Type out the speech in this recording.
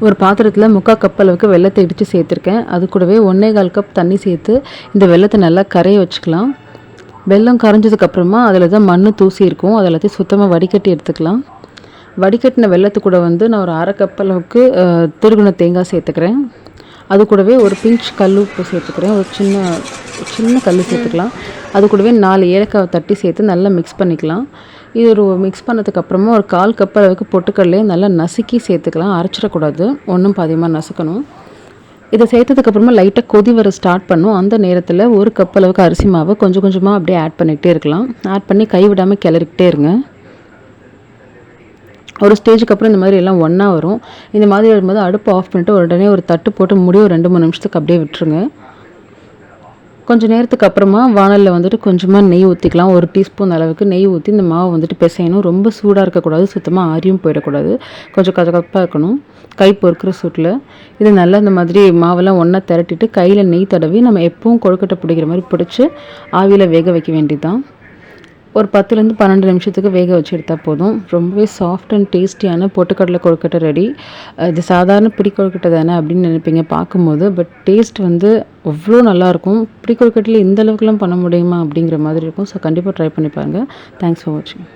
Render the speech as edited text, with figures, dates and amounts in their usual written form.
ஒரு பாத்திரத்தில் 3/4 கப் அளவுக்கு வெல்லத்தை இடித்து சேர்த்துருக்கேன். அது கூடவே 1 1/4 கப் தண்ணி சேர்த்து இந்த வெல்லத்தை நல்லா கரைய வச்சுக்கலாம். வெல்லம் கரைஞ்சதுக்கப்புறமா அதில் தான் மண் தூசி இருக்கும். அது எல்லாத்தையும் சுத்தமாக வடிகட்டி எடுத்துக்கலாம். வடிகட்டின வெல்லத்து கூட நான் ஒரு 1/2 கப் அளவுக்கு துருவின தேங்காய் சேர்த்துக்கிறேன். அது கூடவே ஒரு பிஞ்ச் கல் உப்பு சேர்த்துக்கிறேன். ஒரு சின்ன கல் சேர்த்துக்கலாம். அது கூடவே 4 ஏலக்காய் தட்டி சேர்த்து நல்லா மிக்ஸ் பண்ணிக்கலாம். இது ஒரு மிக்ஸ் பண்ணதுக்கப்புறமா ஒரு 1/4 கப் அளவுக்கு பொட்டுக்கடலையை நல்லா நசுக்கி சேர்த்துக்கலாம். அரைச்சிடக்கூடாது, ஒன்றும் பாதியமாக நசுக்கணும். இதை சேர்த்ததுக்கப்புறமா லைட்டாக கொதி வர ஸ்டார்ட் பண்ணும். அந்த நேரத்தில் 1 கப் அளவுக்கு அரிசி மாவை கொஞ்சம் கொஞ்சமாக அப்படியே ஆட் பண்ணிகிட்டே இருக்கலாம். ஆட் பண்ணி கைவிடாமல் கிளறிக்கிட்டே இருங்க. ஒரு ஸ்டேஜுக்கு அப்புறம் இந்த மாதிரி எல்லாம் ஒன்றா வரும். இந்த மாதிரி வரும்போது அடுப்பு ஆஃப் பண்ணிவிட்டு உடனே ஒரு தட்டு போட்டு மூடி ஒரு 2-3 நிமிஷத்துக்கு அப்படியே விட்டுருங்க. கொஞ்சம் நேரத்துக்கு அப்புறமா வானலில் கொஞ்சமாக நெய் ஊற்றிக்கலாம். 1 டீஸ்பூன் அளவுக்கு நெய் ஊற்றி இந்த மாவை பிசையணும். ரொம்ப சூடாக இருக்கக்கூடாது, சுத்தமாக ஆரியும் போயிடக்கூடாது. கொஞ்சம் கதகப்பாக இருக்கணும். கை பொறுக்கிற சூட்டில் இது நல்லா இந்த மாதிரி மாவெல்லாம் ஒன்றா திரட்டிட்டு கையில் நெய் தடவி நம்ம எப்பவும் கொழுக்கட்டை பிடிக்கிற மாதிரி பிடிச்சி ஆவியில் வேக வைக்க வேண்டியதுதான். ஒரு 10லேருந்து 12 நிமிஷத்துக்கு வேக வச்சு எடுத்தால் போதும். ரொம்பவே சாஃப்ட் அண்ட் டேஸ்டியான பொட்டுக்கடலை கொழுக்கட்டை ரெடி. இது சாதாரண பிடி கொழுக்கட்டை தானே அப்படின்னு நினைப்பீங்க பார்க்கும்போது, பட் டேஸ்ட் அவ்வளோ நல்லாயிருக்கும். பிடி கொழுக்கட்டையில் இந்த அளவுக்குலாம் பண்ண முடியுமா அப்படிங்கிற மாதிரி இருக்கும். ஸோ கண்டிப்பாக ட்ரை பண்ணி பாருங்கள். தேங்க்ஸ் ஃபார் வாட்சிங்.